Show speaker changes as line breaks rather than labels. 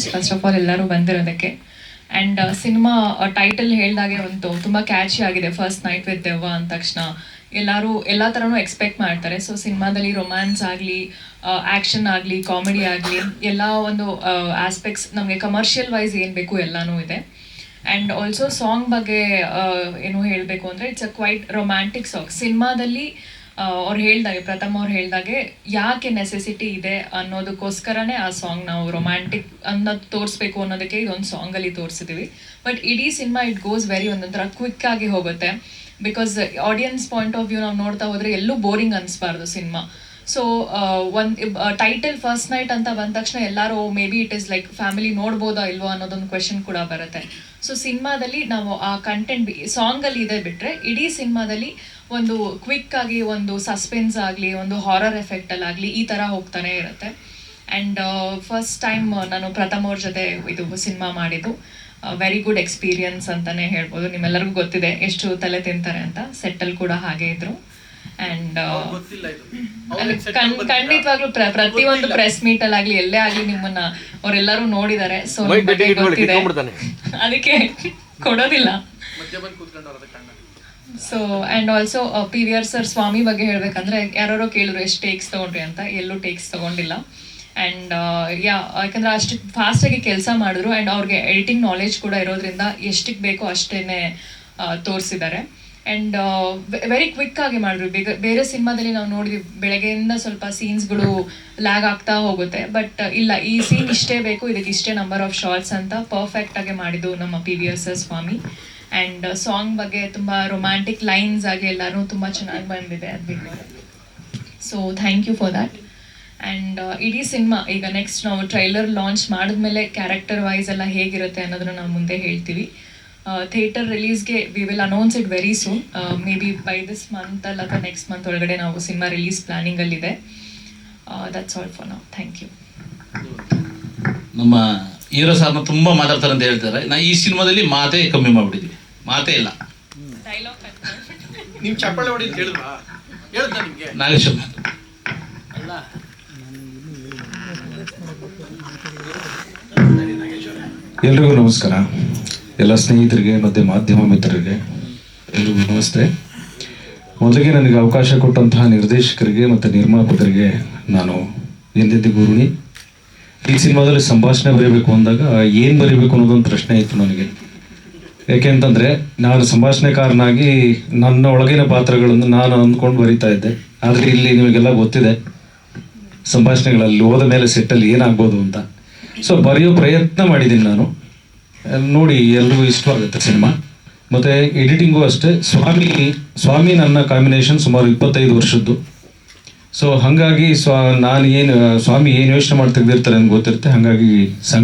Much first of all ಎಲ್ಲರೂ ಬಂದಿರೋದಕ್ಕೆ. And cinema title ಹೇಳ್ದಾಗೆ ಒಂದು ತುಂಬ ಕ್ಯಾಚಿ ಆಗಿದೆ, ಫಸ್ಟ್ ನೈಟ್ ವಿತ್ ದೆವ್ವ ಅಂದ ತಕ್ಷಣ ಎಲ್ಲರೂ ಎಲ್ಲ ಥರನೂ ಎಕ್ಸ್ಪೆಕ್ಟ್ ಮಾಡ್ತಾರೆ. ಸೊ ಸಿನಿಮಾದಲ್ಲಿ ರೊಮ್ಯಾನ್ಸ್ ಆಗಲಿ, ಆ್ಯಕ್ಷನ್ ಆಗಲಿ, ಕಾಮಿಡಿ ಆಗಲಿ, ಎಲ್ಲ ಒಂದು ಆಸ್ಪೆಕ್ಟ್ಸ್ ನಮಗೆ ಕಮರ್ಷಿಯಲ್ ವೈಸ್ ಏನು ಬೇಕು ಎಲ್ಲನೂ ಇದೆ. ಆ್ಯಂಡ್ ಆಲ್ಸೋ ಸಾಂಗ್ ಬಗ್ಗೆ ಏನು ಹೇಳಬೇಕು ಅಂದರೆ it's a quite romantic song. ಸಿನಿಮಾದಲ್ಲಿ ಅವ್ರು ಹೇಳ್ದಾಗೆ, ಪ್ರಥಮ್ ಅವ್ರು ಹೇಳ್ದಾಗೆ ಯಾಕೆ ನೆಸೆಸಿಟಿ ಇದೆ ಅನ್ನೋದಕ್ಕೋಸ್ಕರನೇ ಆ ಸಾಂಗ್ ನಾವು ರೊಮ್ಯಾಂಟಿಕ್ ಅನ್ನೋದು ತೋರಿಸ್ಬೇಕು ಅನ್ನೋದಕ್ಕೆ ಇದೊಂದು ಸಾಂಗಲ್ಲಿ ತೋರಿಸಿದ್ದೀವಿ. ಬಟ್ ಇಡೀ ಸಿನಿಮಾ ಇಟ್ ಗೋಸ್ ವೆರಿ ಒಂದೊಂಥರ ಕ್ವಿಕ್ ಆಗಿ ಹೋಗುತ್ತೆ. Because audience point of view ನಾವು ನೋಡ್ತಾ ಹೋದರೆ ಎಲ್ಲೂ ಬೋರಿಂಗ್ ಅನಿಸ್ಬಾರ್ದು ಸಿನಿಮಾ. ಸೊ ಒಂದು ಟೈಟಲ್ ಫಸ್ಟ್ ನೈಟ್ ಅಂತ ಬಂದ ತಕ್ಷಣ ಎಲ್ಲರೂ maybe it is like family ನೋಡ್ಬೋದಾ ಇಲ್ವೋ ಅನ್ನೋದೊಂದು ಕ್ವೆಶನ್ ಕೂಡ ಬರುತ್ತೆ. ಸೊ ಸಿನಿಮಾದಲ್ಲಿ ನಾವು ಆ ಕಂಟೆಂಟ್ ಸಾಂಗಲ್ಲಿ ಇದೆ ಬಿಟ್ಟರೆ ಇಡೀ ಸಿನಿಮಾದಲ್ಲಿ ಒಂದು ಕ್ವಿಕ್ ಆಗಿ ಒಂದು ಸಸ್ಪೆನ್ಸ್ ಆಗಲಿ, ಒಂದು ಹಾರರ್ ಎಫೆಕ್ಟಲ್ಲಾಗಲಿ ಈ ಥರ ಹೋಗ್ತಾನೆ ಇರುತ್ತೆ. ಆ್ಯಂಡ್ ಫಸ್ಟ್ ಟೈಮ್ ನಾನು ಪ್ರಥಮ್ ಅವ್ರ ಜೊತೆ ಇದು ಸಿನಿಮಾ ಮಾಡಿದ್ದು ವೆರಿ ಗುಡ್ ಎಕ್ಸ್ಪೀರಿಯನ್ಸ್ ಅಂತಲೇ ಹೇಳ್ಬೋದು. ನಿಮ್ಮೆಲ್ಲರಿಗೂ ಗೊತ್ತಿದೆ ಎಷ್ಟು ತಲೆ ತಿಂತಾರೆ ಅಂತ, ಸೆಟ್ಟಲ್ಲಿ ಕೂಡ ಹಾಗೆ ಇದ್ರು. ಆ್ಯಂಡ್ ಖಂಡಿತವಾಗ್ಲೂ ಪ್ರತಿಯೊಂದು ಪ್ರೆಸ್ ಮೀಟಲ್ಲಿ ಆಗಲಿ ಎಲ್ಲೇ ಆಗಲಿ ನಿಮ್ಮನ್ನ ಅವರೆಲ್ಲರೂ ನೋಡಿದ್ದಾರೆ. ಸೊ ಗೊತ್ತಿದೆ, ಅದಕ್ಕೆ ಕೊಡೋದಿಲ್ಲ. So and also PVR sir Swamy ಬಗ್ಗೆ ಹೇಳ್ಬೇಕಂದ್ರೆ ಯಾರೋ ಕೇಳಿದ್ರು ಎಷ್ಟು ಟೇಕ್ಸ್ ತೊಗೊಂಡ್ರಿ ಅಂತ, ಎಲ್ಲೂ ಟೇಕ್ಸ್ ತೊಗೊಂಡಿಲ್ಲ. ಆ್ಯಂಡ್ ಯಾಕಂದ್ರೆ ಅಷ್ಟು ಫಾಸ್ಟಾಗಿ ಕೆಲಸ ಮಾಡಿದ್ರು. ಆ್ಯಂಡ್ ಅವ್ರಿಗೆ ಎಡಿಟಿಂಗ್ ನಾಲೆಜ್ ಕೂಡ ಇರೋದ್ರಿಂದ ಎಷ್ಟಕ್ಕೆ ಬೇಕೋ ಅಷ್ಟೇ ತೋರಿಸಿದ್ದಾರೆ. ಆ್ಯಂಡ್ ವೆರಿ ಕ್ವಿಕ್ ಆಗಿ ಮಾಡಿದ್ರು. ಬೇರೆ ಸಿನಿಮಾದಲ್ಲಿ ನಾವು ನೋಡಿದ್ವಿ ಬೆಳಗ್ಗೆಯಿಂದ ಸ್ವಲ್ಪ ಸೀನ್ಸ್ಗಳು ಲ್ಯಾಗ್ ಆಗ್ತಾ ಹೋಗುತ್ತೆ. ಬಟ್ ಇಲ್ಲ, ಈ ಸೀನ್ ಇಷ್ಟೇ ಬೇಕು, ಇದಕ್ಕೆ ಇಷ್ಟೇ ನಂಬರ್ ಆಫ್ ಶಾರ್ಟ್ಸ್ ಅಂತ ಪರ್ಫೆಕ್ಟಾಗಿ ಮಾಡಿದ್ದು ನಮ್ಮ PVR ಸರ್ ಸ್ವಾಮಿ. ಆ್ಯಂಡ್ ಸಾಂಗ್ ಬಗ್ಗೆ ತುಂಬ ರೊಮ್ಯಾಂಟಿಕ್ ಲೈನ್ಸ್ ಆಗಿ ಎಲ್ಲರೂ ತುಂಬ ಚೆನ್ನಾಗಿ ಬಂದಿದೆ ಅದು. So thank you for that. And ಇಡೀ ಸಿನಿಮಾ ಈಗ ನೆಕ್ಸ್ಟ್ ನಾವು ಟ್ರೈಲರ್ ಲಾಂಚ್ ಮಾಡಿದ್ಮೇಲೆ ಕ್ಯಾರೆಕ್ಟರ್ ವೈಸ್ ಎಲ್ಲ ಹೇಗಿರುತ್ತೆ ಅನ್ನೋದನ್ನ ನಾವು ಮುಂದೆ ಹೇಳ್ತೀವಿ. ಥಿಯೇಟರ್ ರಿಲೀಸ್ಗೆ we will announce it very soon. Maybe by this month ಅಲ್ಲ ಅಥವಾ ನೆಕ್ಸ್ಟ್ ಮಂತ್ ಒಳಗಡೆ ನಾವು ಸಿನಿಮಾ ರಿಲೀಸ್ ಪ್ಲಾನಿಂಗಲ್ಲಿದೆ. ದಟ್ಸ್ ಆಲ್ ಫಾರ್ ನಾವು. Thank you.
ನಮ್ಮ ಹೀರೋ ಸಾರ್ನ ತುಂಬ ಮಾತಾಡ್ತಾರೆ ಅಂತ ಹೇಳ್ತಾರೆ. ನಾ ಈ ಸಿನಿಮಾದಲ್ಲಿ ಮಾತೇ ಕಮ್ಮಿ ಮಾಡಿಬಿಟ್ಟಿದ್ವಿ, ಮಾತೇ ಇಲ್ಲ.
ನೀವು ಚಪ್ಪಾಳೆ ಹೊಡಿ ಅಂತ ಹೇಳಿದ್ವಾ? ಹೇಳ್ತಾ ನಿಮಗೆ
ನಾಗೇಶ್ವರ
ಅಲ್ಲ.
ಎಲ್ರಿಗೂ ನಮಸ್ಕಾರ. ಎಲ್ಲ ಸ್ನೇಹಿತರಿಗೆ ಮತ್ತು ಮಾಧ್ಯಮ ಮಿತ್ರರಿಗೆ ಎಲ್ರಿಗೂ ನಮಸ್ತೆ. ಮೊದಲಿಗೆ ನನಗೆ ಅವಕಾಶ ಕೊಟ್ಟಂತಹ ನಿರ್ದೇಶಕರಿಗೆ ಮತ್ತು ನಿರ್ಮಾಪಕರಿಗೆ ನಾನು ಎಂದೆಂದಿಗೂ ಋಣಿ. ಈ ಸಿನಿಮಾದಲ್ಲಿ ಸಂಭಾಷಣೆ ಬರೀಬೇಕು ಅಂದಾಗ ಏನು ಬರೀಬೇಕು ಅನ್ನೋದೊಂದು ಪ್ರಶ್ನೆ ಇತ್ತು ನನಗೆ. ಯಾಕೆ ಅಂತಂದರೆ ನಾನು ಸಂಭಾಷಣೆಕಾರನಾಗಿ ನನ್ನ ಒಳಗಿನ ಪಾತ್ರಗಳನ್ನು ನಾನು ಅಂದ್ಕೊಂಡು ಬರೀತಾ ಇದ್ದೆ. ಆದರೆ ಇಲ್ಲಿ ನಿಮಗೆಲ್ಲ ಗೊತ್ತಿದೆ ಸಂಭಾಷಣೆಗಳಲ್ಲಿ ಹೋದ ಮೇಲೆ ಸೆಟ್ಟಲ್ಲಿ ಏನಾಗ್ಬೋದು ಅಂತ. ಸೊ ಬರೆಯೋ ಪ್ರಯತ್ನ ಮಾಡಿದ್ದೀನಿ ನಾನು. ನೋಡಿ ಎಲ್ರಿಗೂ ಇಷ್ಟವಾಗುತ್ತೆ ಸಿನಿಮಾ. ಮತ್ತು ಎಡಿಟಿಂಗು ಅಷ್ಟೇ. ಸ್ವಾಮಿ ನನ್ನ ಕಾಂಬಿನೇಷನ್ ಸುಮಾರು 25 ವರ್ಷದ್ದು. ಸೊ ಹಾಗಾಗಿ ನಾನು ಏನು ಸ್ವಾಮಿ ಏನು ಯೋಚನೆ ಮಾಡಿ ತೆಗೆದಿರ್ತಾರೆ ಅಂತ ಗೊತ್ತಿರುತ್ತೆ. ಹಾಗಾಗಿ